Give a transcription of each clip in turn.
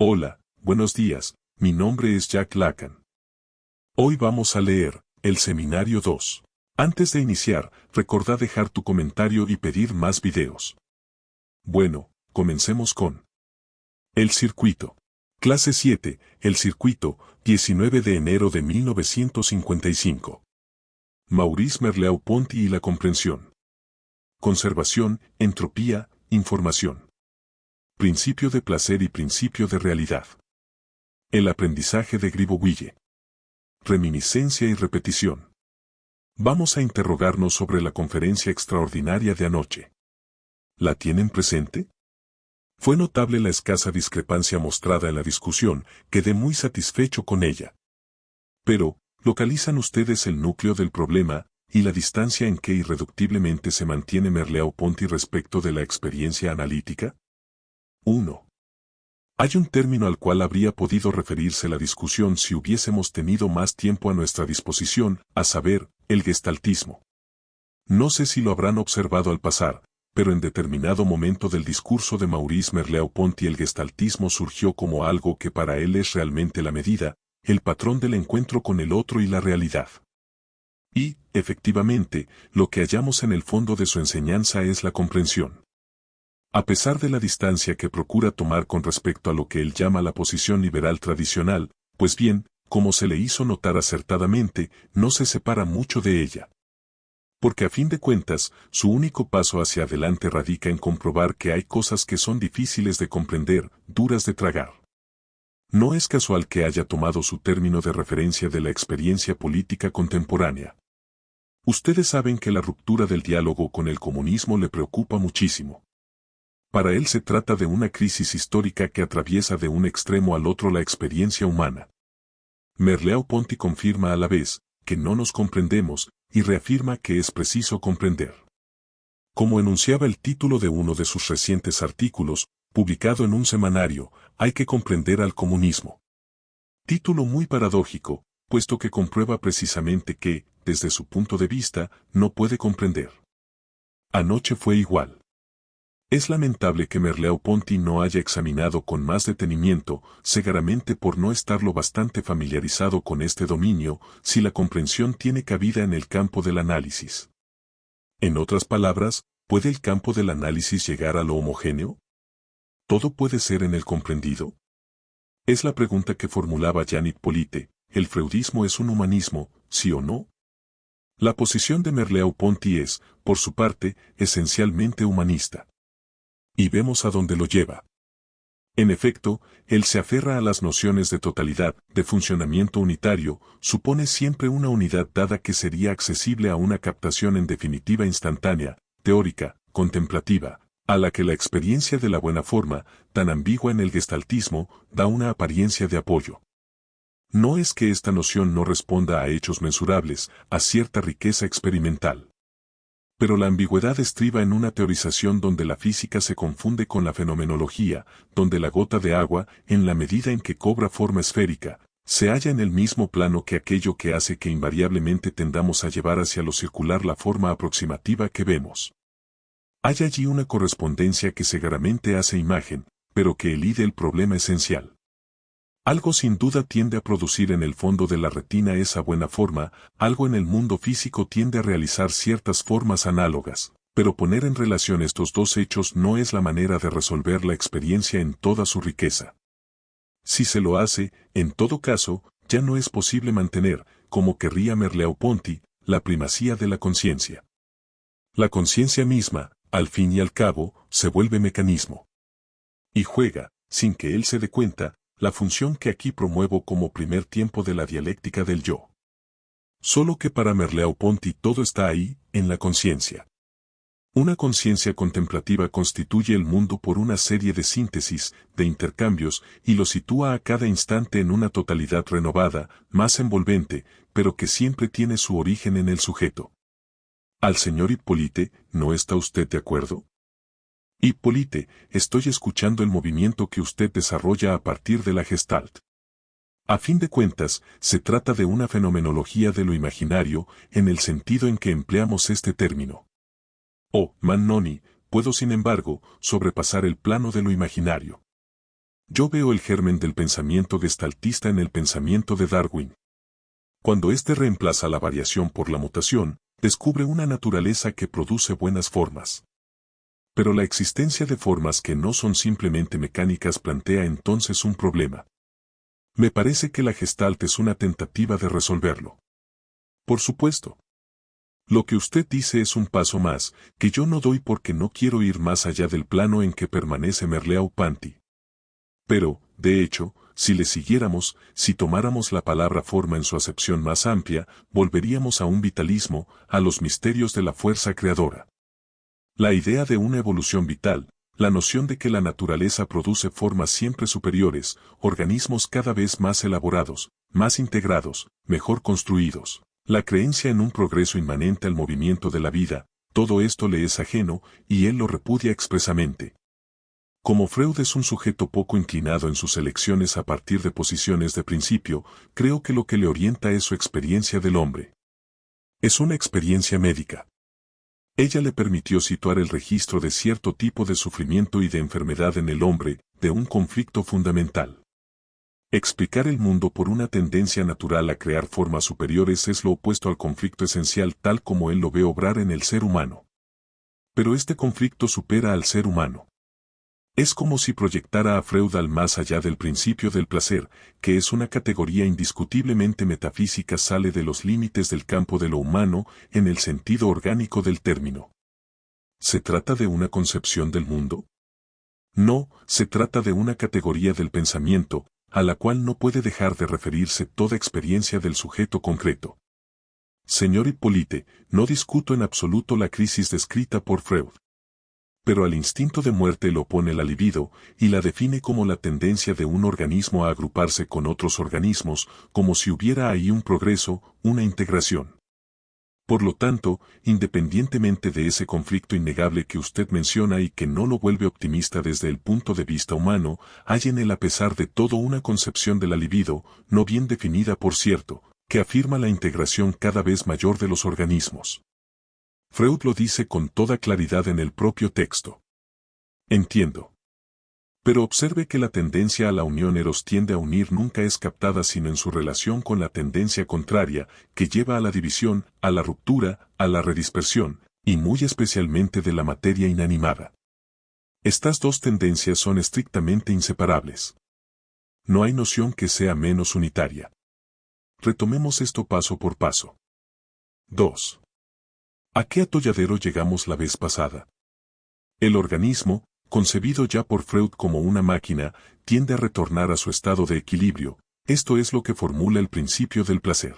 Hola, buenos días, mi nombre es Jack Lacan. Hoy vamos a leer el Seminario 2. Antes de iniciar, recordá dejar tu comentario y pedir más videos. Bueno, comencemos con el circuito. Clase 7, el circuito, 19 de enero de 1955. Maurice Merleau-Ponty y la comprensión. Conservación, entropía, información. Principio de placer y principio de realidad. El aprendizaje de Griboville. Reminiscencia y repetición. Vamos a interrogarnos sobre la conferencia extraordinaria de anoche. ¿La tienen presente? Fue notable la escasa discrepancia mostrada en la discusión, quedé muy satisfecho con ella. Pero, ¿localizan ustedes el núcleo del problema y la distancia en que irreductiblemente se mantiene Merleau-Ponty respecto de la experiencia analítica? 1. Hay un término al cual habría podido referirse la discusión si hubiésemos tenido más tiempo a nuestra disposición, a saber, el gestaltismo. No sé si lo habrán observado al pasar, pero en determinado momento del discurso de Maurice Merleau-Ponty el gestaltismo surgió como algo que para él es realmente la medida, el patrón del encuentro con el otro y la realidad. Y, efectivamente, lo que hallamos en el fondo de su enseñanza es la comprensión. A pesar de la distancia que procura tomar con respecto a lo que él llama la posición liberal tradicional, pues bien, como se le hizo notar acertadamente, no se separa mucho de ella. Porque a fin de cuentas, su único paso hacia adelante radica en comprobar que hay cosas que son difíciles de comprender, duras de tragar. No es casual que haya tomado su término de referencia de la experiencia política contemporánea. Ustedes saben que la ruptura del diálogo con el comunismo le preocupa muchísimo. Para él se trata de una crisis histórica que atraviesa de un extremo al otro la experiencia humana. Merleau-Ponty confirma a la vez que no nos comprendemos y reafirma que es preciso comprender. Como enunciaba el título de uno de sus recientes artículos, publicado en un semanario, hay que comprender al comunismo. Título muy paradójico, puesto que comprueba precisamente que, desde su punto de vista, no puede comprender. Anoche fue igual. Es lamentable que Merleau-Ponty no haya examinado con más detenimiento, seguramente por no estar lo bastante familiarizado con este dominio, si la comprensión tiene cabida en el campo del análisis. En otras palabras, ¿puede el campo del análisis llegar a lo homogéneo? ¿Todo puede ser en el comprendido? Es la pregunta que formulaba Jean Hippolyte, ¿el freudismo es un humanismo, sí o no? La posición de Merleau-Ponty es, por su parte, esencialmente humanista. Y vemos a dónde lo lleva. En efecto, él se aferra a las nociones de totalidad, de funcionamiento unitario, supone siempre una unidad dada que sería accesible a una captación en definitiva instantánea, teórica, contemplativa, a la que la experiencia de la buena forma, tan ambigua en el gestaltismo, da una apariencia de apoyo. No es que esta noción no responda a hechos mensurables, a cierta riqueza experimental. Pero la ambigüedad estriba en una teorización donde la física se confunde con la fenomenología, donde la gota de agua, en la medida en que cobra forma esférica, se halla en el mismo plano que aquello que hace que invariablemente tendamos a llevar hacia lo circular la forma aproximativa que vemos. Hay allí una correspondencia que seguramente hace imagen, pero que elide el problema esencial. Algo sin duda tiende a producir en el fondo de la retina esa buena forma, algo en el mundo físico tiende a realizar ciertas formas análogas, pero poner en relación estos dos hechos no es la manera de resolver la experiencia en toda su riqueza. Si se lo hace, en todo caso, ya no es posible mantener, como querría Merleau-Ponty, la primacía de la conciencia. La conciencia misma, al fin y al cabo, se vuelve mecanismo. Y juega, sin que él se dé cuenta, la función que aquí promuevo como primer tiempo de la dialéctica del yo. Solo que para Merleau-Ponty todo está ahí, en la conciencia. Una conciencia contemplativa constituye el mundo por una serie de síntesis, de intercambios, y lo sitúa a cada instante en una totalidad renovada, más envolvente, pero que siempre tiene su origen en el sujeto. Al señor Hippolyte, ¿no está usted de acuerdo? Hippolyte, estoy escuchando el movimiento que usted desarrolla a partir de la Gestalt. A fin de cuentas, se trata de una fenomenología de lo imaginario, en el sentido en que empleamos este término. Oh, Mannoni, puedo sin embargo, sobrepasar el plano de lo imaginario. Yo veo el germen del pensamiento gestaltista en el pensamiento de Darwin. Cuando éste reemplaza la variación por la mutación, descubre una naturaleza que produce buenas formas. Pero la existencia de formas que no son simplemente mecánicas plantea entonces un problema. Me parece que la Gestalt es una tentativa de resolverlo. Por supuesto. Lo que usted dice es un paso más, que yo no doy porque no quiero ir más allá del plano en que permanece Merleau-Ponty. Pero, de hecho, si le siguiéramos, si tomáramos la palabra forma en su acepción más amplia, volveríamos a un vitalismo, a los misterios de la fuerza creadora. La idea de una evolución vital, la noción de que la naturaleza produce formas siempre superiores, organismos cada vez más elaborados, más integrados, mejor construidos. La creencia en un progreso inmanente al movimiento de la vida, todo esto le es ajeno, y él lo repudia expresamente. Como Freud es un sujeto poco inclinado en sus elecciones a partir de posiciones de principio, creo que lo que le orienta es su experiencia del hombre. Es una experiencia médica. Ella le permitió situar el registro de cierto tipo de sufrimiento y de enfermedad en el hombre, de un conflicto fundamental. Explicar el mundo por una tendencia natural a crear formas superiores es lo opuesto al conflicto esencial tal como él lo ve obrar en el ser humano. Pero este conflicto supera al ser humano. Es como si proyectara a Freud al más allá del principio del placer, que es una categoría indiscutiblemente metafísica, sale de los límites del campo de lo humano en el sentido orgánico del término. ¿Se trata de una concepción del mundo? No, se trata de una categoría del pensamiento, a la cual no puede dejar de referirse toda experiencia del sujeto concreto. Señor Hippolyte, no discuto en absoluto la crisis descrita por Freud. Pero al instinto de muerte lo opone la libido, y la define como la tendencia de un organismo a agruparse con otros organismos, como si hubiera ahí un progreso, una integración. Por lo tanto, independientemente de ese conflicto innegable que usted menciona y que no lo vuelve optimista desde el punto de vista humano, hay en él a pesar de todo una concepción de la libido, no bien definida por cierto, que afirma la integración cada vez mayor de los organismos. Freud lo dice con toda claridad en el propio texto. Entiendo. Pero observe que la tendencia a la unión eros tiende a unir nunca es captada sino en su relación con la tendencia contraria, que lleva a la división, a la ruptura, a la redispersión, y muy especialmente de la materia inanimada. Estas dos tendencias son estrictamente inseparables. No hay noción que sea menos unitaria. Retomemos esto paso por paso. 2. ¿A qué atolladero llegamos la vez pasada? El organismo, concebido ya por Freud como una máquina, tiende a retornar a su estado de equilibrio, esto es lo que formula el principio del placer.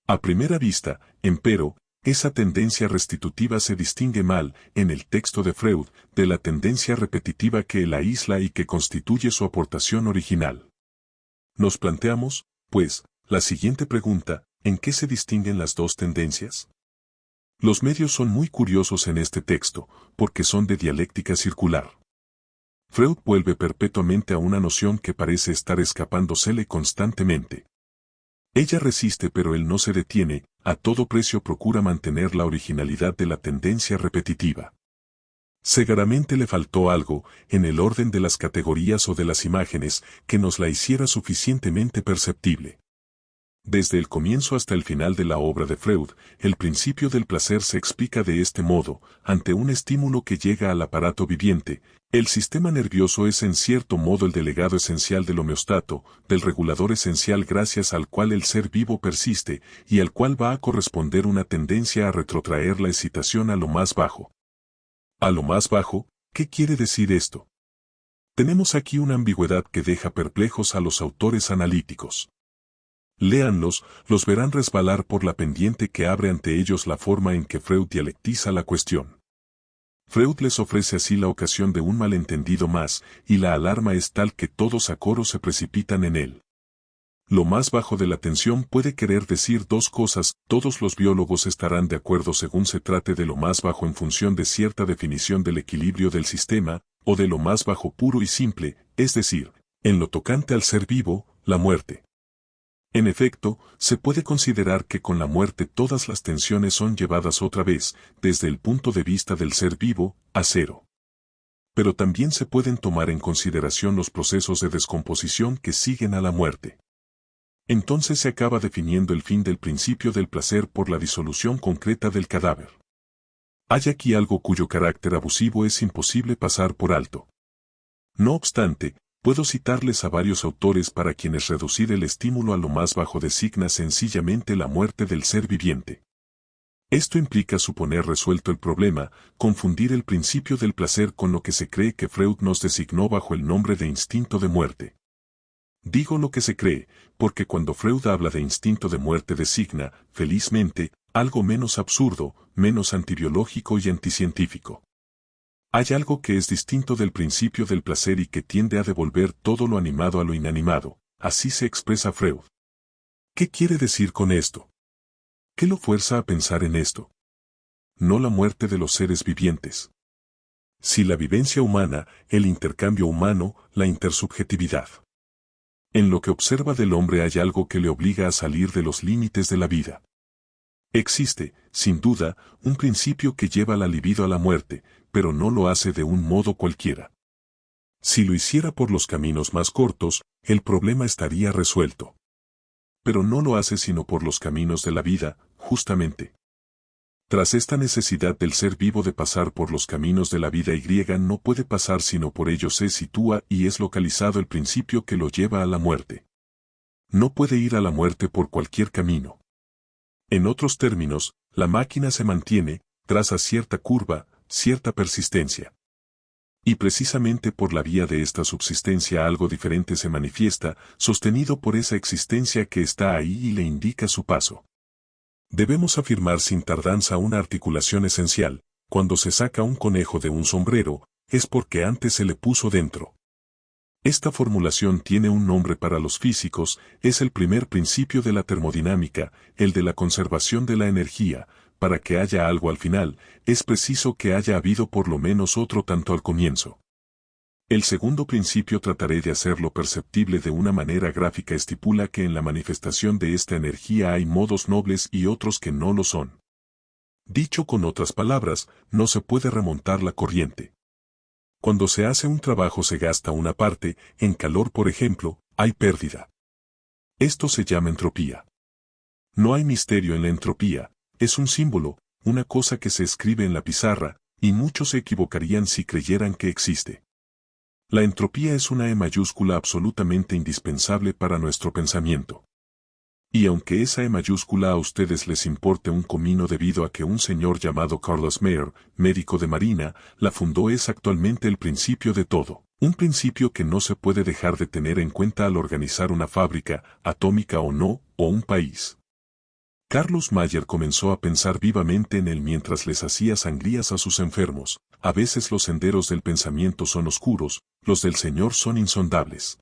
A primera vista, empero, esa tendencia restitutiva se distingue mal, en el texto de Freud, de la tendencia repetitiva que la aísla y que constituye su aportación original. Nos planteamos, pues, la siguiente pregunta: ¿en qué se distinguen las dos tendencias? Los medios son muy curiosos en este texto, porque son de dialéctica circular. Freud vuelve perpetuamente a una noción que parece estar escapándosele constantemente. Ella resiste pero él no se detiene, a todo precio procura mantener la originalidad de la tendencia repetitiva. Seguramente le faltó algo, en el orden de las categorías o de las imágenes, que nos la hiciera suficientemente perceptible. Desde el comienzo hasta el final de la obra de Freud, el principio del placer se explica de este modo: ante un estímulo que llega al aparato viviente, el sistema nervioso es en cierto modo el delegado esencial del homeostato, del regulador esencial gracias al cual el ser vivo persiste, y al cual va a corresponder una tendencia a retrotraer la excitación a lo más bajo. ¿A lo más bajo? ¿Qué quiere decir esto? Tenemos aquí una ambigüedad que deja perplejos a los autores analíticos. Léanlos, los verán resbalar por la pendiente que abre ante ellos la forma en que Freud dialectiza la cuestión. Freud les ofrece así la ocasión de un malentendido más, y la alarma es tal que todos a coro se precipitan en él. Lo más bajo de la tensión puede querer decir dos cosas: todos los biólogos estarán de acuerdo según se trate de lo más bajo en función de cierta definición del equilibrio del sistema, o de lo más bajo puro y simple, es decir, en lo tocante al ser vivo, la muerte. En efecto, se puede considerar que con la muerte todas las tensiones son llevadas otra vez, desde el punto de vista del ser vivo, a cero. Pero también se pueden tomar en consideración los procesos de descomposición que siguen a la muerte. Entonces se acaba definiendo el fin del principio del placer por la disolución concreta del cadáver. Hay aquí algo cuyo carácter abusivo es imposible pasar por alto. No obstante, puedo citarles a varios autores para quienes reducir el estímulo a lo más bajo designa sencillamente la muerte del ser viviente. Esto implica suponer resuelto el problema, confundir el principio del placer con lo que se cree que Freud nos designó bajo el nombre de instinto de muerte. Digo lo que se cree, porque cuando Freud habla de instinto de muerte designa, felizmente, algo menos absurdo, menos antibiológico y anticientífico. Hay algo que es distinto del principio del placer y que tiende a devolver todo lo animado a lo inanimado, así se expresa Freud. ¿Qué quiere decir con esto? ¿Qué lo fuerza a pensar en esto? No la muerte de los seres vivientes. Si la vivencia humana, el intercambio humano, la intersubjetividad. En lo que observa del hombre hay algo que le obliga a salir de los límites de la vida. Existe, sin duda, un principio que lleva la libido a la muerte, pero no lo hace de un modo cualquiera. Si lo hiciera por los caminos más cortos, el problema estaría resuelto. Pero no lo hace sino por los caminos de la vida, justamente. Tras esta necesidad del ser vivo de pasar por los caminos de la vida no puede pasar sino por ellos se sitúa y es localizado el principio que lo lleva a la muerte. No puede ir a la muerte por cualquier camino. En otros términos, la máquina se mantiene, traza cierta curva, cierta persistencia. Y precisamente por la vía de esta subsistencia algo diferente se manifiesta, sostenido por esa existencia que está ahí y le indica su paso. Debemos afirmar sin tardanza una articulación esencial: cuando se saca un conejo de un sombrero, es porque antes se le puso dentro. Esta formulación tiene un nombre para los físicos, es el primer principio de la termodinámica, el de la conservación de la energía. Para que haya algo al final, es preciso que haya habido por lo menos otro tanto al comienzo. El segundo principio trataré de hacerlo perceptible de una manera gráfica. Estipula que en la manifestación de esta energía hay modos nobles y otros que no lo son. Dicho con otras palabras, no se puede remontar la corriente. Cuando se hace un trabajo se gasta una parte, en calor por ejemplo, hay pérdida. Esto se llama entropía. No hay misterio en la entropía. Es un símbolo, una cosa que se escribe en la pizarra, y muchos se equivocarían si creyeran que existe. La entropía es una E mayúscula absolutamente indispensable para nuestro pensamiento. Y aunque esa E mayúscula a ustedes les importe un comino debido a que un señor llamado Carlos Mayer, médico de marina, la fundó, es actualmente el principio de todo. Un principio que no se puede dejar de tener en cuenta al organizar una fábrica, atómica o no, o un país. Carlos Mayer comenzó a pensar vivamente en él mientras les hacía sangrías a sus enfermos. A veces los senderos del pensamiento son oscuros, los del Señor son insondables.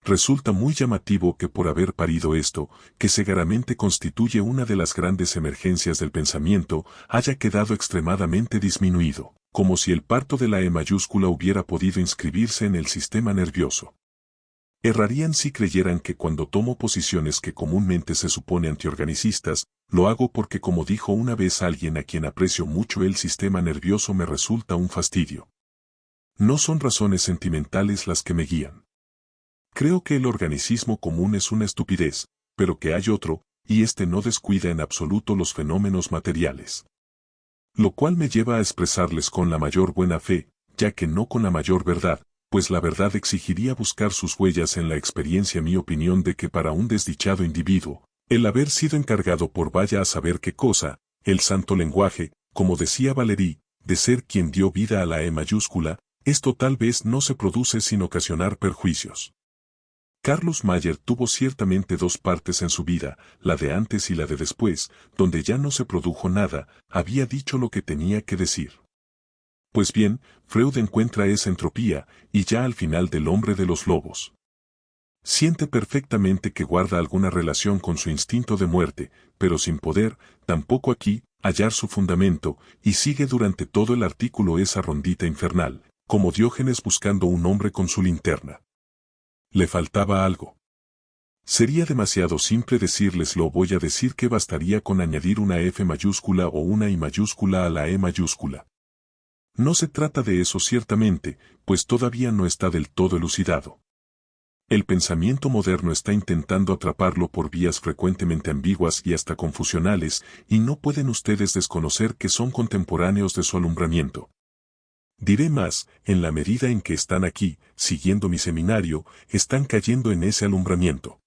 Resulta muy llamativo que por haber parido esto, que segaramente constituye una de las grandes emergencias del pensamiento, haya quedado extremadamente disminuido, como si el parto de la E mayúscula hubiera podido inscribirse en el sistema nervioso. Errarían si creyeran que cuando tomo posiciones que comúnmente se supone antiorganicistas, lo hago porque, como dijo una vez alguien a quien aprecio mucho, el sistema nervioso me resulta un fastidio. No son razones sentimentales las que me guían. Creo que el organicismo común es una estupidez, pero que hay otro, y este no descuida en absoluto los fenómenos materiales. Lo cual me lleva a expresarles con la mayor buena fe, ya que no con la mayor verdad, pues la verdad exigiría buscar sus huellas en la experiencia. Mi opinión de que para un desdichado individuo, el haber sido encargado por vaya a saber qué cosa, el santo lenguaje, como decía Valéry, de ser quien dio vida a la E mayúscula, esto tal vez no se produce sin ocasionar perjuicios. Carlos Mayer tuvo ciertamente dos partes en su vida, la de antes y la de después, donde ya no se produjo nada, había dicho lo que tenía que decir. Pues bien, Freud encuentra esa entropía, y ya al final del Hombre de los Lobos. Siente perfectamente que guarda alguna relación con su instinto de muerte, pero sin poder, tampoco aquí, hallar su fundamento, y sigue durante todo el artículo esa rondita infernal, como Diógenes buscando un hombre con su linterna. Le faltaba algo. Sería demasiado simple decirles, voy a decir que bastaría con añadir una F mayúscula o una I mayúscula a la E mayúscula. No se trata de eso ciertamente, pues todavía no está del todo elucidado. El pensamiento moderno está intentando atraparlo por vías frecuentemente ambiguas y hasta confusionales, y no pueden ustedes desconocer que son contemporáneos de su alumbramiento. Diré más, en la medida en que están aquí, siguiendo mi seminario, están cayendo en ese alumbramiento.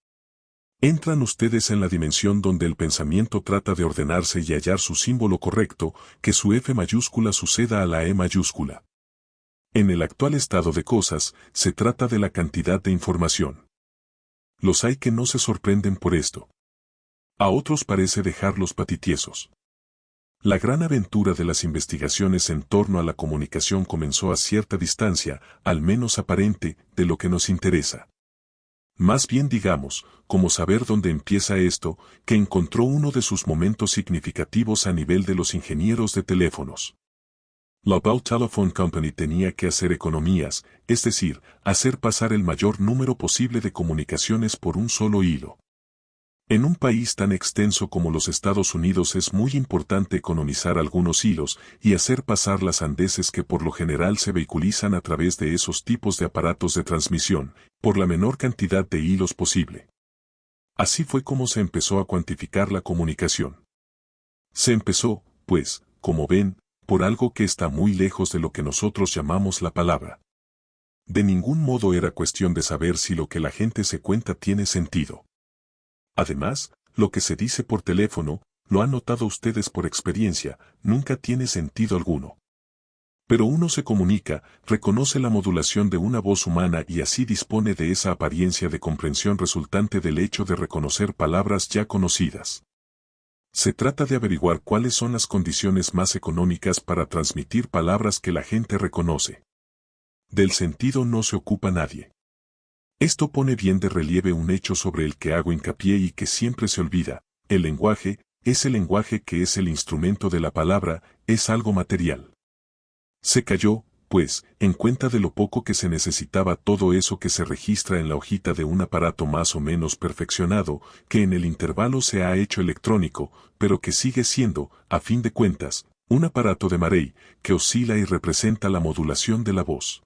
Entran ustedes en la dimensión donde el pensamiento trata de ordenarse y hallar su símbolo correcto, que su F mayúscula suceda a la E mayúscula. En el actual estado de cosas, se trata de la cantidad de información. Los hay que no se sorprenden por esto. A otros parece dejarlos patitiesos. La gran aventura de las investigaciones en torno a la comunicación comenzó a cierta distancia, al menos aparente, de lo que nos interesa. Más bien digamos, como saber dónde empieza esto, que encontró uno de sus momentos significativos a nivel de los ingenieros de teléfonos. La Bell Telephone Company tenía que hacer economías, es decir, hacer pasar el mayor número posible de comunicaciones por un solo hilo. En un país tan extenso como los Estados Unidos es muy importante economizar algunos hilos y hacer pasar las sandeces que por lo general se vehiculizan a través de esos tipos de aparatos de transmisión, por la menor cantidad de hilos posible. Así fue como se empezó a cuantificar la comunicación. Se empezó, pues, como ven, por algo que está muy lejos de lo que nosotros llamamos la palabra. De ningún modo era cuestión de saber si lo que la gente se cuenta tiene sentido. Además, lo que se dice por teléfono, lo han notado ustedes por experiencia, nunca tiene sentido alguno. Pero uno se comunica, reconoce la modulación de una voz humana y así dispone de esa apariencia de comprensión resultante del hecho de reconocer palabras ya conocidas. Se trata de averiguar cuáles son las condiciones más económicas para transmitir palabras que la gente reconoce. Del sentido no se ocupa nadie. Esto pone bien de relieve un hecho sobre el que hago hincapié y que siempre se olvida: el lenguaje, ese lenguaje que es el instrumento de la palabra, es algo material. Se cayó, pues, en cuenta de lo poco que se necesitaba todo eso que se registra en la hojita de un aparato más o menos perfeccionado, que en el intervalo se ha hecho electrónico, pero que sigue siendo, a fin de cuentas, un aparato de Marey, que oscila y representa la modulación de la voz.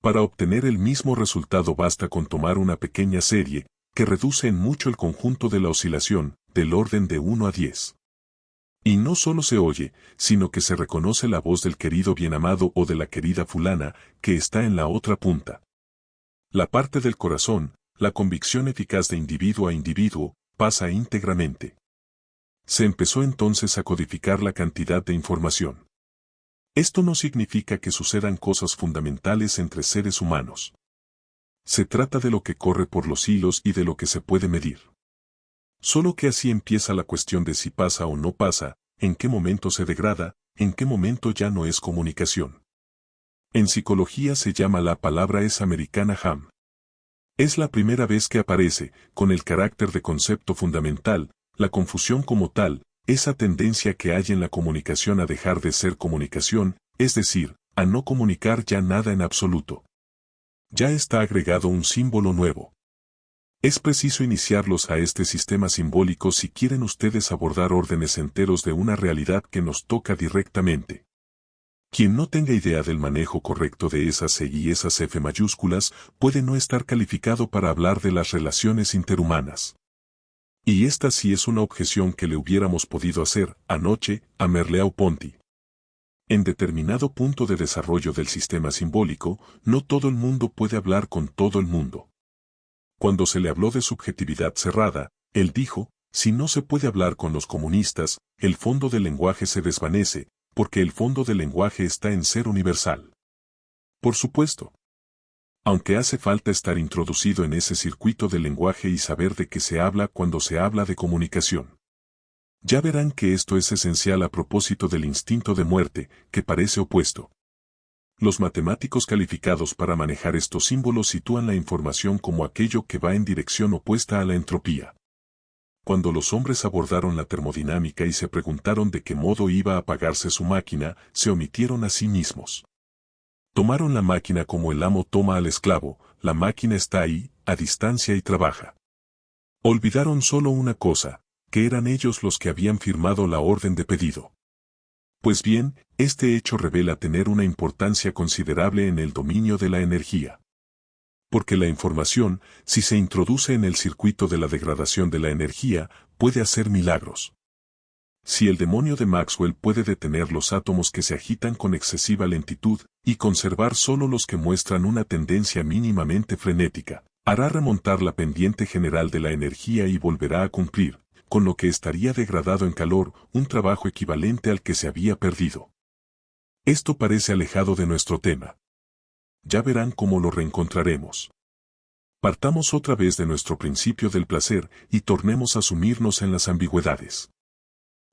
Para obtener el mismo resultado basta con tomar una pequeña serie, que reduce en mucho el conjunto de la oscilación, del orden de 1 a 10. Y no solo se oye, sino que se reconoce la voz del querido bienamado o de la querida fulana, que está en la otra punta. La parte del corazón, la convicción eficaz de individuo a individuo, pasa íntegramente. Se empezó entonces a codificar la cantidad de información. Esto no significa que sucedan cosas fundamentales entre seres humanos. Se trata de lo que corre por los hilos y de lo que se puede medir. Solo que así empieza la cuestión de si pasa o no pasa, en qué momento se degrada, en qué momento ya no es comunicación. En psicología se llama la palabra es americana ham. Es la primera vez que aparece, con el carácter de concepto fundamental, la confusión como tal, esa tendencia que hay en la comunicación a dejar de ser comunicación, es decir, a no comunicar ya nada en absoluto. Ya está agregado un símbolo nuevo. Es preciso iniciarlos a este sistema simbólico si quieren ustedes abordar órdenes enteros de una realidad que nos toca directamente. Quien no tenga idea del manejo correcto de esas E y esas F mayúsculas puede no estar calificado para hablar de las relaciones interhumanas. Y esta sí es una objeción que le hubiéramos podido hacer, anoche, a Merleau-Ponty. En determinado punto de desarrollo del sistema simbólico, no todo el mundo puede hablar con todo el mundo. Cuando se le habló de subjetividad cerrada, él dijo: si no se puede hablar con los comunistas, el fondo del lenguaje se desvanece, porque el fondo del lenguaje está en ser universal. Por supuesto. Aunque hace falta estar introducido en ese circuito del lenguaje y saber de qué se habla cuando se habla de comunicación. Ya verán que esto es esencial a propósito del instinto de muerte, que parece opuesto. Los matemáticos calificados para manejar estos símbolos sitúan la información como aquello que va en dirección opuesta a la entropía. Cuando los hombres abordaron la termodinámica y se preguntaron de qué modo iba a apagarse su máquina, se omitieron a sí mismos. Tomaron la máquina como el amo toma al esclavo: la máquina está ahí, a distancia y trabaja. Olvidaron solo una cosa, que eran ellos los que habían firmado la orden de pedido. Pues bien, este hecho revela tener una importancia considerable en el dominio de la energía. Porque la información, si se introduce en el circuito de la degradación de la energía, puede hacer milagros. Si el demonio de Maxwell puede detener los átomos que se agitan con excesiva lentitud y conservar solo los que muestran una tendencia mínimamente frenética, hará remontar la pendiente general de la energía y volverá a cumplir, con lo que estaría degradado en calor, un trabajo equivalente al que se había perdido. Esto parece alejado de nuestro tema. Ya verán cómo lo reencontraremos. Partamos otra vez de nuestro principio del placer y tornemos a sumirnos en las ambigüedades.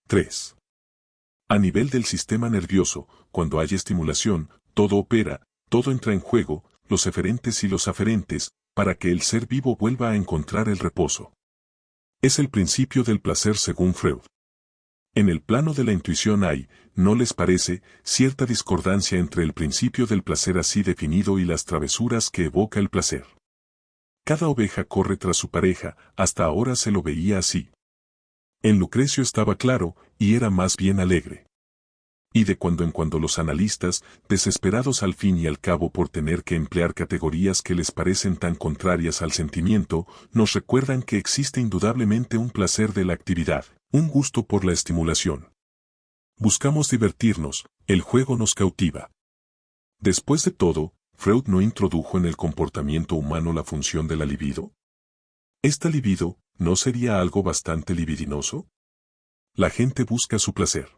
3. A nivel del sistema nervioso, cuando hay estimulación, todo opera, todo entra en juego, los eferentes y los aferentes, para que el ser vivo vuelva a encontrar el reposo. Es el principio del placer según Freud. En el plano de la intuición hay, ¿no les parece?, cierta discordancia entre el principio del placer así definido y las travesuras que evoca el placer. Cada oveja corre tras su pareja, hasta ahora se lo veía así. En Lucrecio estaba claro, y era más bien alegre. Y de cuando en cuando los analistas, desesperados al fin y al cabo por tener que emplear categorías que les parecen tan contrarias al sentimiento, nos recuerdan que existe indudablemente un placer de la actividad, un gusto por la estimulación. Buscamos divertirnos, el juego nos cautiva. Después de todo, ¿Freud no introdujo en el comportamiento humano la función de la libido? ¿Esta libido no sería algo bastante libidinoso? La gente busca su placer.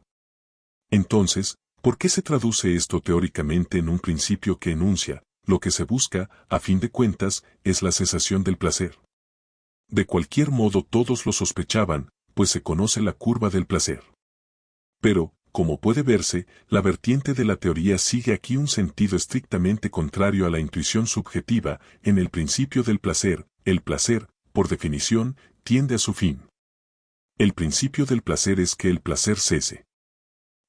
Entonces, ¿por qué se traduce esto teóricamente en un principio que enuncia, lo que se busca, a fin de cuentas, es la cesación del placer? De cualquier modo todos lo sospechaban, pues se conoce la curva del placer. Pero, como puede verse, la vertiente de la teoría sigue aquí un sentido estrictamente contrario a la intuición subjetiva. En el principio del placer, el placer, por definición, tiende a su fin. El principio del placer es que el placer cese.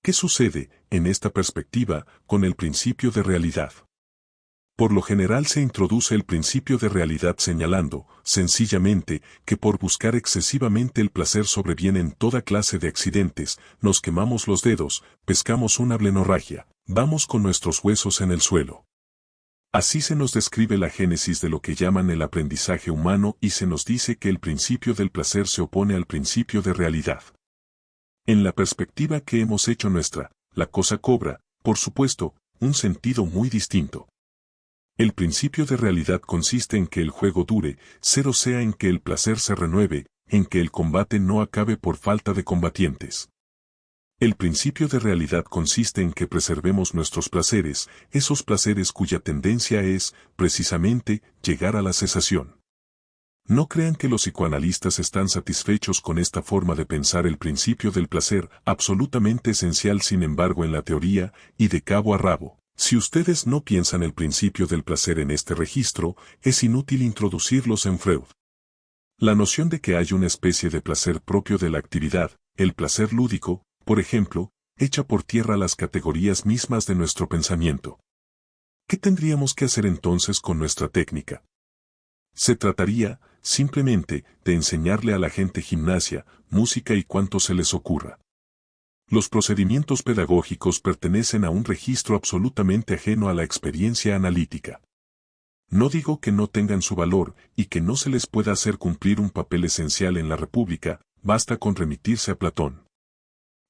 ¿Qué sucede, en esta perspectiva, con el principio de realidad? Por lo general se introduce el principio de realidad señalando, sencillamente, que por buscar excesivamente el placer sobrevienen toda clase de accidentes, nos quemamos los dedos, pescamos una blenorragia, vamos con nuestros huesos en el suelo. Así se nos describe la génesis de lo que llaman el aprendizaje humano y se nos dice que el principio del placer se opone al principio de realidad. En la perspectiva que hemos hecho nuestra, la cosa cobra, por supuesto, un sentido muy distinto. El principio de realidad consiste en que el juego dure, cero sea en que el placer se renueve, en que el combate no acabe por falta de combatientes. El principio de realidad consiste en que preservemos nuestros placeres, esos placeres cuya tendencia es, precisamente, llegar a la cesación. No crean que los psicoanalistas están satisfechos con esta forma de pensar el principio del placer, absolutamente esencial sin embargo en la teoría, y de cabo a rabo. Si ustedes no piensan el principio del placer en este registro, es inútil introducirlos en Freud. La noción de que hay una especie de placer propio de la actividad, el placer lúdico, por ejemplo, echa por tierra las categorías mismas de nuestro pensamiento. ¿Qué tendríamos que hacer entonces con nuestra técnica? Se trataría, simplemente, de enseñarle a la gente gimnasia, música y cuanto se les ocurra. Los procedimientos pedagógicos pertenecen a un registro absolutamente ajeno a la experiencia analítica. No digo que no tengan su valor y que no se les pueda hacer cumplir un papel esencial en la República, basta con remitirse a Platón.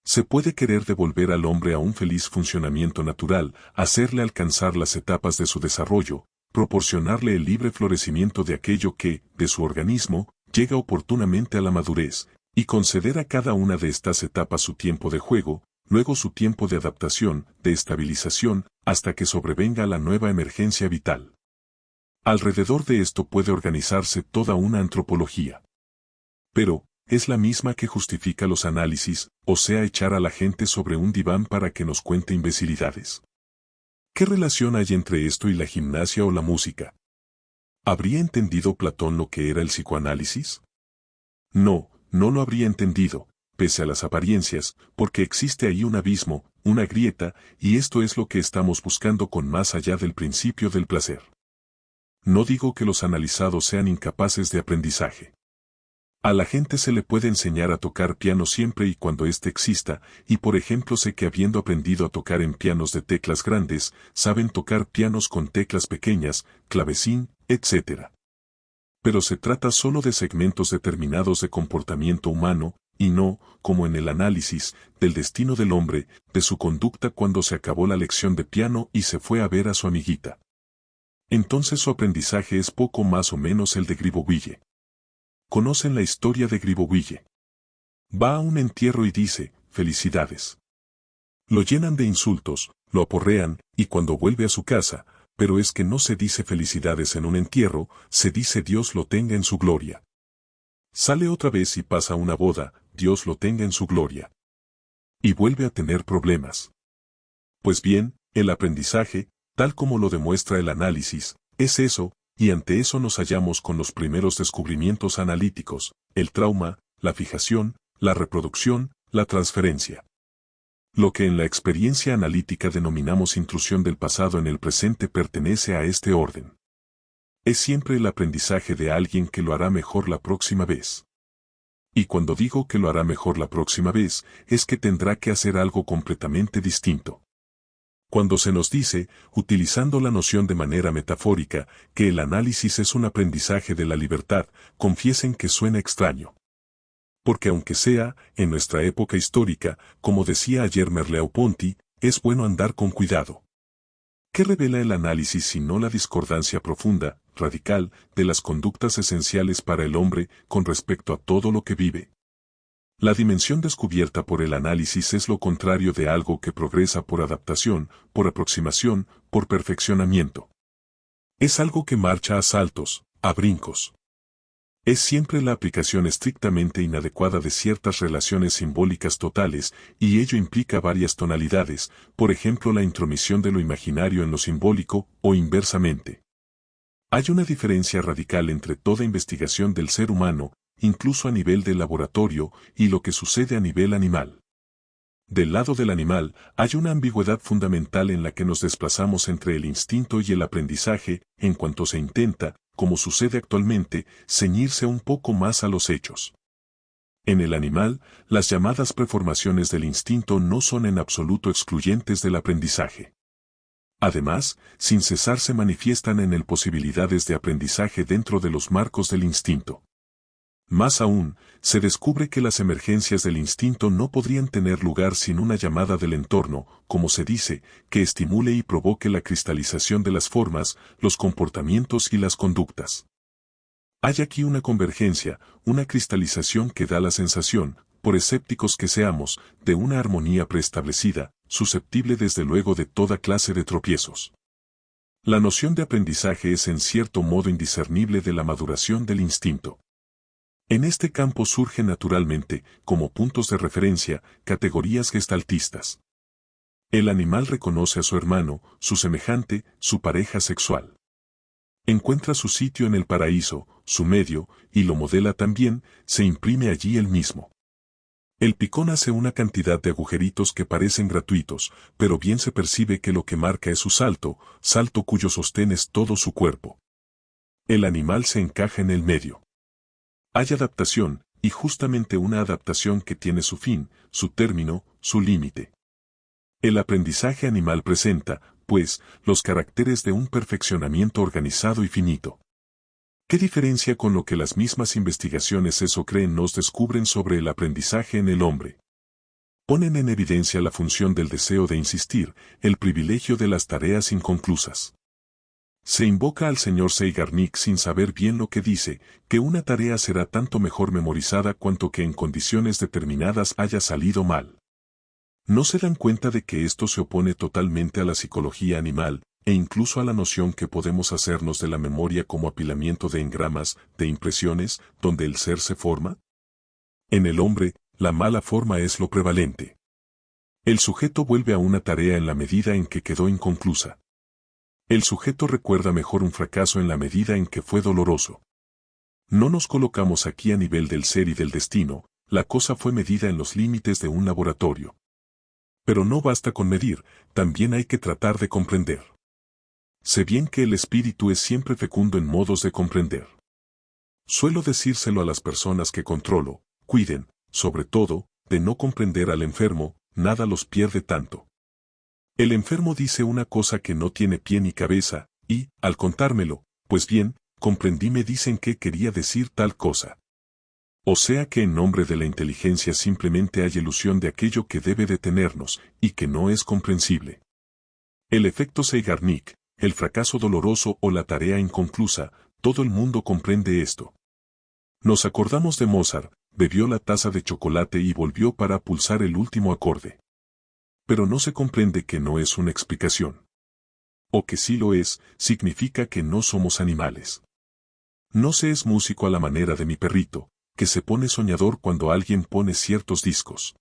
Se puede querer devolver al hombre a un feliz funcionamiento natural, hacerle alcanzar las etapas de su desarrollo, proporcionarle el libre florecimiento de aquello que, de su organismo, llega oportunamente a la madurez, y conceder a cada una de estas etapas su tiempo de juego, luego su tiempo de adaptación, de estabilización, hasta que sobrevenga la nueva emergencia vital. Alrededor de esto puede organizarse toda una antropología. Pero, es la misma que justifica los análisis, o sea echar a la gente sobre un diván para que nos cuente imbecilidades. ¿Qué relación hay entre esto y la gimnasia o la música? ¿Habría entendido Platón lo que era el psicoanálisis? No, no lo habría entendido, pese a las apariencias, porque existe ahí un abismo, una grieta, y esto es lo que estamos buscando con más allá del principio del placer. No digo que los analizados sean incapaces de aprendizaje. A la gente se le puede enseñar a tocar piano siempre y cuando éste exista, y por ejemplo sé que habiendo aprendido a tocar en pianos de teclas grandes, saben tocar pianos con teclas pequeñas, clavecín, etc. Pero se trata solo de segmentos determinados de comportamiento humano, y no, como en el análisis, del destino del hombre, de su conducta cuando se acabó la lección de piano y se fue a ver a su amiguita. Entonces su aprendizaje es poco más o menos el de Gribouille. Conocen la historia de Gribouille. Va a un entierro y dice, felicidades. Lo llenan de insultos, lo aporrean, y cuando vuelve a su casa, pero es que no se dice felicidades en un entierro, se dice Dios lo tenga en su gloria. Sale otra vez y pasa una boda, Dios lo tenga en su gloria. Y vuelve a tener problemas. Pues bien, el aprendizaje, tal como lo demuestra el análisis, es eso, y ante eso nos hallamos con los primeros descubrimientos analíticos, el trauma, la fijación, la reproducción, la transferencia. Lo que en la experiencia analítica denominamos intrusión del pasado en el presente pertenece a este orden. Es siempre el aprendizaje de alguien que lo hará mejor la próxima vez. Y cuando digo que lo hará mejor la próxima vez, es que tendrá que hacer algo completamente distinto. Cuando se nos dice, utilizando la noción de manera metafórica, que el análisis es un aprendizaje de la libertad, confiesen que suena extraño. Porque aunque sea, en nuestra época histórica, como decía ayer Merleau-Ponty, es bueno andar con cuidado. ¿Qué revela el análisis sino la discordancia profunda, radical, de las conductas esenciales para el hombre con respecto a todo lo que vive? La dimensión descubierta por el análisis es lo contrario de algo que progresa por adaptación, por aproximación, por perfeccionamiento. Es algo que marcha a saltos, a brincos. Es siempre la aplicación estrictamente inadecuada de ciertas relaciones simbólicas totales, y ello implica varias tonalidades, por ejemplo la intromisión de lo imaginario en lo simbólico, o inversamente. Hay una diferencia radical entre toda investigación del ser humano, incluso a nivel de laboratorio, y lo que sucede a nivel animal. Del lado del animal, hay una ambigüedad fundamental en la que nos desplazamos entre el instinto y el aprendizaje, en cuanto se intenta, como sucede actualmente, ceñirse un poco más a los hechos. En el animal, las llamadas preformaciones del instinto no son en absoluto excluyentes del aprendizaje. Además, sin cesar se manifiestan en él posibilidades de aprendizaje dentro de los marcos del instinto. Más aún, se descubre que las emergencias del instinto no podrían tener lugar sin una llamada del entorno, como se dice, que estimule y provoque la cristalización de las formas, los comportamientos y las conductas. Hay aquí una convergencia, una cristalización que da la sensación, por escépticos que seamos, de una armonía preestablecida, susceptible desde luego de toda clase de tropiezos. La noción de aprendizaje es en cierto modo indiscernible de la maduración del instinto. En este campo surgen naturalmente, como puntos de referencia, categorías gestaltistas. El animal reconoce a su hermano, su semejante, su pareja sexual. Encuentra su sitio en el paraíso, su medio, y lo modela también, se imprime allí él mismo. El picón hace una cantidad de agujeritos que parecen gratuitos, pero bien se percibe que lo que marca es su salto, salto cuyo sostén es todo su cuerpo. El animal se encaja en el medio. Hay adaptación, y justamente una adaptación que tiene su fin, su término, su límite. El aprendizaje animal presenta, pues, los caracteres de un perfeccionamiento organizado y finito. ¿Qué diferencia con lo que las mismas investigaciones eso creen nos descubren sobre el aprendizaje en el hombre? Ponen en evidencia la función del deseo de insistir, el privilegio de las tareas inconclusas. Se invoca al señor Zeigarnik sin saber bien lo que dice, que una tarea será tanto mejor memorizada cuanto que en condiciones determinadas haya salido mal. No se dan cuenta de que esto se opone totalmente a la psicología animal, e incluso a la noción que podemos hacernos de la memoria como apilamiento de engramas, de impresiones, donde el ser se forma. En el hombre, la mala forma es lo prevalente. El sujeto vuelve a una tarea en la medida en que quedó inconclusa. El sujeto recuerda mejor un fracaso en la medida en que fue doloroso. No nos colocamos aquí a nivel del ser y del destino, la cosa fue medida en los límites de un laboratorio. Pero no basta con medir, también hay que tratar de comprender. Sé bien que el espíritu es siempre fecundo en modos de comprender. Suelo decírselo a las personas que controlo, cuiden, sobre todo, de no comprender al enfermo, nada los pierde tanto. El enfermo dice una cosa que no tiene pie ni cabeza, y, al contármelo, pues bien, comprendí me dicen que quería decir tal cosa. O sea que en nombre de la inteligencia simplemente hay ilusión de aquello que debe detenernos, y que no es comprensible. El efecto Zeigarnik, el fracaso doloroso o la tarea inconclusa, todo el mundo comprende esto. Nos acordamos de Mozart, bebió la taza de chocolate y volvió para pulsar el último acorde. Pero no se comprende que no es una explicación. O que sí lo es, significa que no somos animales. No se es músico a la manera de mi perrito, que se pone soñador cuando alguien pone ciertos discos.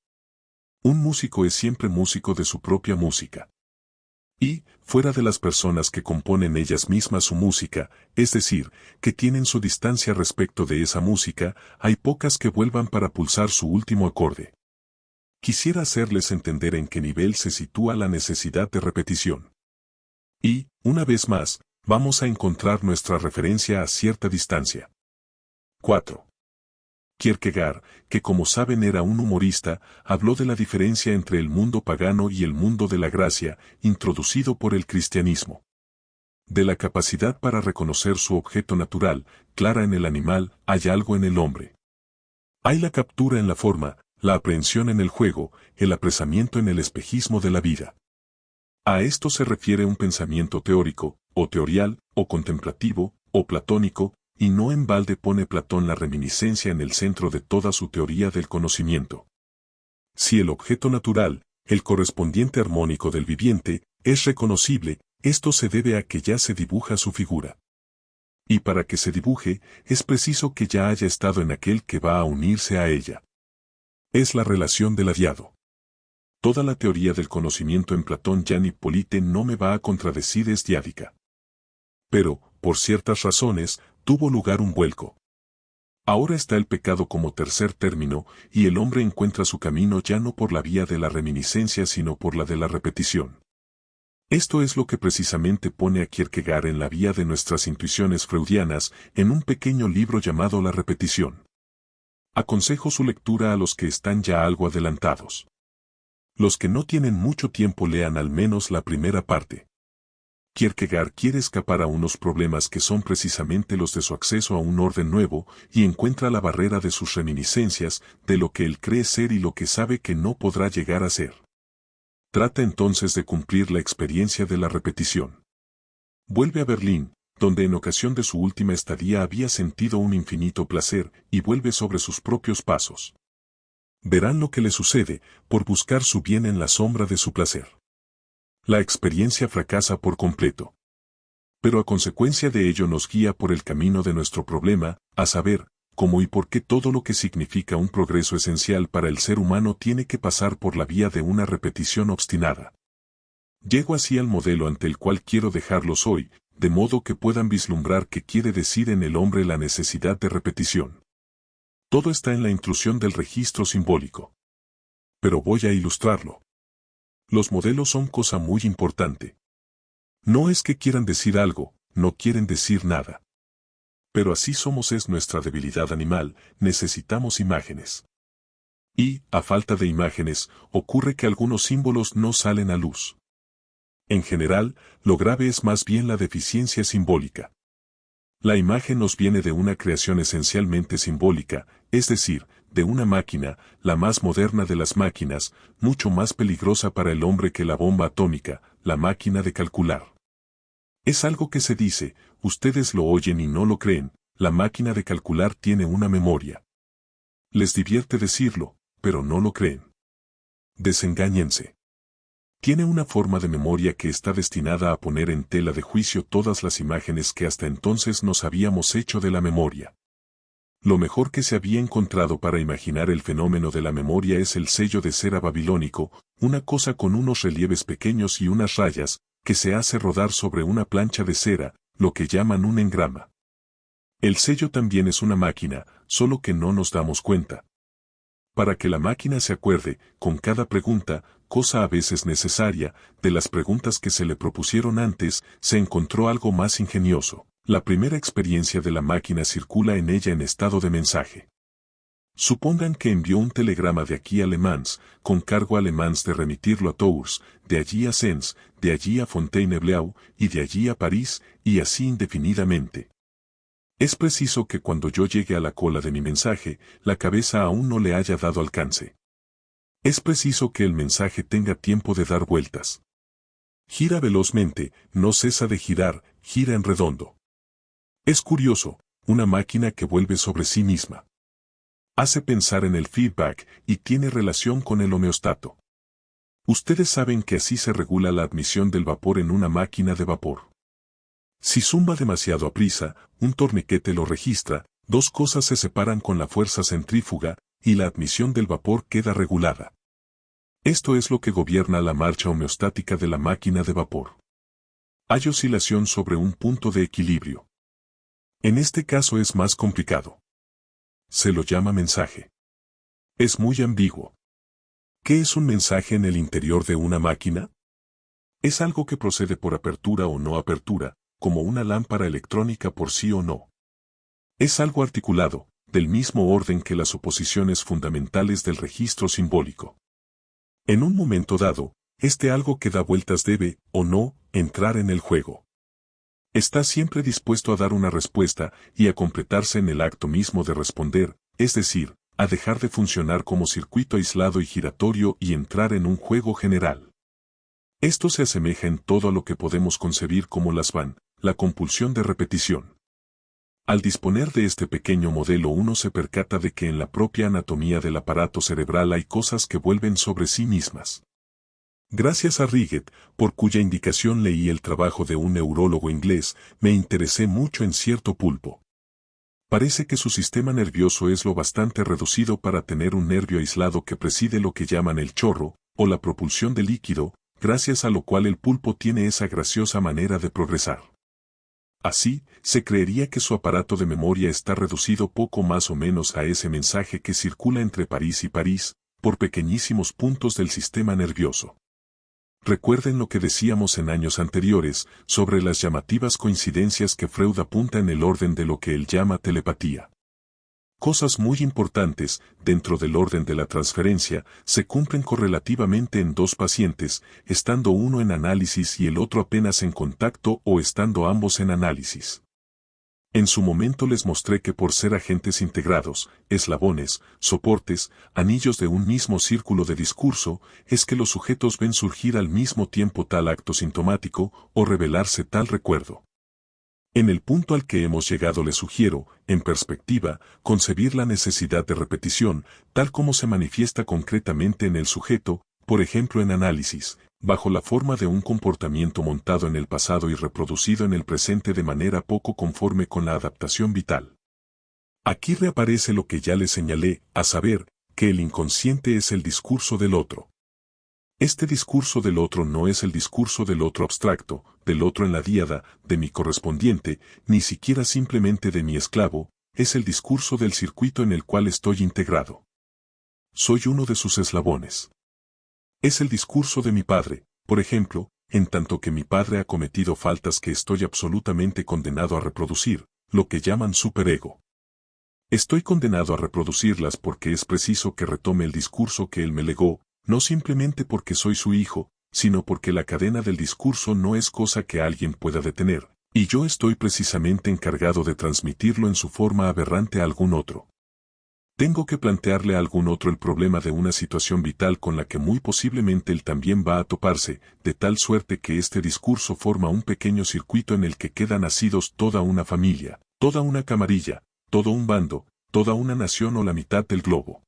Un músico es siempre músico de su propia música. Y, fuera de las personas que componen ellas mismas su música, es decir, que tienen su distancia respecto de esa música, hay pocas que vuelvan para pulsar su último acorde. Quisiera hacerles entender en qué nivel se sitúa la necesidad de repetición. Y, una vez más, vamos a encontrar nuestra referencia a cierta distancia. 4. Kierkegaard, que como saben era un humorista, habló de la diferencia entre el mundo pagano y el mundo de la gracia, introducido por el cristianismo. De la capacidad para reconocer su objeto natural, clara en el animal, hay algo en el hombre. Hay la captura en la forma, la aprehensión en el juego, el apresamiento en el espejismo de la vida. A esto se refiere un pensamiento teórico, o teorial, o contemplativo, o platónico, y no en balde pone Platón la reminiscencia en el centro de toda su teoría del conocimiento. Si el objeto natural, el correspondiente armónico del viviente, es reconocible, esto se debe a que ya se dibuja su figura. Y para que se dibuje, es preciso que ya haya estado en aquel que va a unirse a ella. Es la relación del adiado. Toda la teoría del conocimiento en Platón ya ni Polite no me va a contradecir es diádica. Pero, por ciertas razones, tuvo lugar un vuelco. Ahora está el pecado como tercer término, y el hombre encuentra su camino ya no por la vía de la reminiscencia sino por la de la repetición. Esto es lo que precisamente pone a Kierkegaard en la vía de nuestras intuiciones freudianas, en un pequeño libro llamado La repetición. Aconsejo su lectura a los que están ya algo adelantados. Los que no tienen mucho tiempo lean al menos la primera parte. Kierkegaard quiere escapar a unos problemas que son precisamente los de su acceso a un orden nuevo, y encuentra la barrera de sus reminiscencias, de lo que él cree ser y lo que sabe que no podrá llegar a ser. Trata entonces de cumplir la experiencia de la repetición. Vuelve a Berlín, donde en ocasión de su última estadía había sentido un infinito placer, y vuelve sobre sus propios pasos. Verán lo que le sucede, por buscar su bien en la sombra de su placer. La experiencia fracasa por completo. Pero a consecuencia de ello nos guía por el camino de nuestro problema, a saber, cómo y por qué todo lo que significa un progreso esencial para el ser humano tiene que pasar por la vía de una repetición obstinada. Llego así al modelo ante el cual quiero dejarlos hoy, de modo que puedan vislumbrar qué quiere decir en el hombre la necesidad de repetición. Todo está en la intrusión del registro simbólico. Pero voy a ilustrarlo. Los modelos son cosa muy importante. No es que quieran decir algo, no quieren decir nada. Pero así somos, es nuestra debilidad animal, necesitamos imágenes. Y, a falta de imágenes, ocurre que algunos símbolos no salen a luz. En general, lo grave es más bien la deficiencia simbólica. La imagen nos viene de una creación esencialmente simbólica, es decir, de una máquina, la más moderna de las máquinas, mucho más peligrosa para el hombre que la bomba atómica, la máquina de calcular. Es algo que se dice, ustedes lo oyen y no lo creen, la máquina de calcular tiene una memoria. Les divierte decirlo, pero no lo creen. Desengáñense. Tiene una forma de memoria que está destinada a poner en tela de juicio todas las imágenes que hasta entonces nos habíamos hecho de la memoria. Lo mejor que se había encontrado para imaginar el fenómeno de la memoria es el sello de cera babilónico, una cosa con unos relieves pequeños y unas rayas, que se hace rodar sobre una plancha de cera, lo que llaman un engrama. El sello también es una máquina, solo que no nos damos cuenta. Para que la máquina se acuerde, con cada pregunta, cosa a veces necesaria, de las preguntas que se le propusieron antes, se encontró algo más ingenioso. La primera experiencia de la máquina circula en ella en estado de mensaje. Supongan que envió un telegrama de aquí a Le Mans, con cargo a Le Mans de remitirlo a Tours, de allí a Sens, de allí a Fontainebleau, y de allí a París, y así indefinidamente. Es preciso que cuando yo llegue a la cola de mi mensaje, la cabeza aún no le haya dado alcance. Es preciso que el mensaje tenga tiempo de dar vueltas. Gira velozmente, no cesa de girar, gira en redondo. Es curioso, una máquina que vuelve sobre sí misma. Hace pensar en el feedback y tiene relación con el homeostato. Ustedes saben que así se regula la admisión del vapor en una máquina de vapor. Si zumba demasiado aprisa, un torniquete lo registra, dos cosas se separan con la fuerza centrífuga, y la admisión del vapor queda regulada. Esto es lo que gobierna la marcha homeostática de la máquina de vapor. Hay oscilación sobre un punto de equilibrio. En este caso es más complicado. Se lo llama mensaje. Es muy ambiguo. ¿Qué es un mensaje en el interior de una máquina? Es algo que procede por apertura o no apertura, como una lámpara electrónica por sí o no. Es algo articulado, del mismo orden que las oposiciones fundamentales del registro simbólico. En un momento dado, este algo que da vueltas debe, o no, entrar en el juego. Está siempre dispuesto a dar una respuesta y a completarse en el acto mismo de responder, es decir, a dejar de funcionar como circuito aislado y giratorio y entrar en un juego general. Esto se asemeja en todo a lo que podemos concebir como las van, la compulsión de repetición. Al disponer de este pequeño modelo uno se percata de que en la propia anatomía del aparato cerebral hay cosas que vuelven sobre sí mismas. Gracias a Riget, por cuya indicación leí el trabajo de un neurólogo inglés, me interesé mucho en cierto pulpo. Parece que su sistema nervioso es lo bastante reducido para tener un nervio aislado que preside lo que llaman el chorro, o la propulsión de líquido, gracias a lo cual el pulpo tiene esa graciosa manera de progresar. Así, se creería que su aparato de memoria está reducido poco más o menos a ese mensaje que circula entre París y París, por pequeñísimos puntos del sistema nervioso. Recuerden lo que decíamos en años anteriores sobre las llamativas coincidencias que Freud apunta en el orden de lo que él llama telepatía. Cosas muy importantes, dentro del orden de la transferencia, se cumplen correlativamente en dos pacientes, estando uno en análisis y el otro apenas en contacto o estando ambos en análisis. En su momento les mostré que por ser agentes integrados, eslabones, soportes, anillos de un mismo círculo de discurso, es que los sujetos ven surgir al mismo tiempo tal acto sintomático o revelarse tal recuerdo. En el punto al que hemos llegado les sugiero, en perspectiva, concebir la necesidad de repetición, tal como se manifiesta concretamente en el sujeto, por ejemplo en análisis, bajo la forma de un comportamiento montado en el pasado y reproducido en el presente de manera poco conforme con la adaptación vital. Aquí reaparece lo que ya les señalé, a saber, que el inconsciente es el discurso del otro. Este discurso del otro no es el discurso del otro abstracto, del otro en la díada, de mi correspondiente, ni siquiera simplemente de mi esclavo, es el discurso del circuito en el cual estoy integrado. Soy uno de sus eslabones. Es el discurso de mi padre, por ejemplo, en tanto que mi padre ha cometido faltas que estoy absolutamente condenado a reproducir, lo que llaman superego. Estoy condenado a reproducirlas porque es preciso que retome el discurso que él me legó, no simplemente porque soy su hijo, sino porque la cadena del discurso no es cosa que alguien pueda detener, y yo estoy precisamente encargado de transmitirlo en su forma aberrante a algún otro. Tengo que plantearle a algún otro el problema de una situación vital con la que muy posiblemente él también va a toparse, de tal suerte que este discurso forma un pequeño circuito en el que quedan asidos toda una familia, toda una camarilla, todo un bando, toda una nación o la mitad del globo.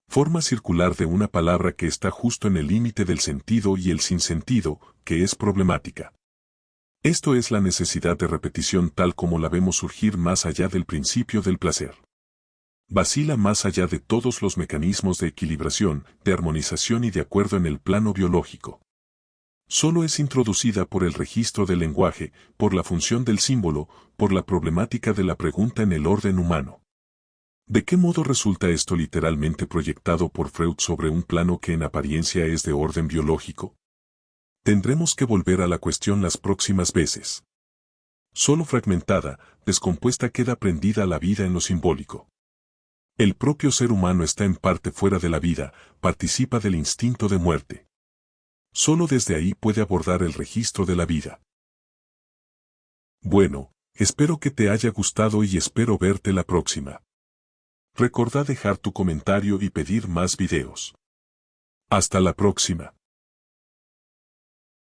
Forma circular de una palabra que está justo en el límite del sentido y el sinsentido, que es problemática. Esto es la necesidad de repetición tal como la vemos surgir más allá del principio del placer. Vacila más allá de todos los mecanismos de equilibración, de armonización y de acuerdo en el plano biológico. Solo es introducida por el registro del lenguaje, por la función del símbolo, por la problemática de la pregunta en el orden humano. ¿De qué modo resulta esto literalmente proyectado por Freud sobre un plano que en apariencia es de orden biológico? Tendremos que volver a la cuestión las próximas veces. Solo fragmentada, descompuesta queda prendida la vida en lo simbólico. El propio ser humano está en parte fuera de la vida, participa del instinto de muerte. Solo desde ahí puede abordar el registro de la vida. Bueno, espero que te haya gustado y espero verte la próxima. Recordá dejar tu comentario y pedir más videos. Hasta la próxima.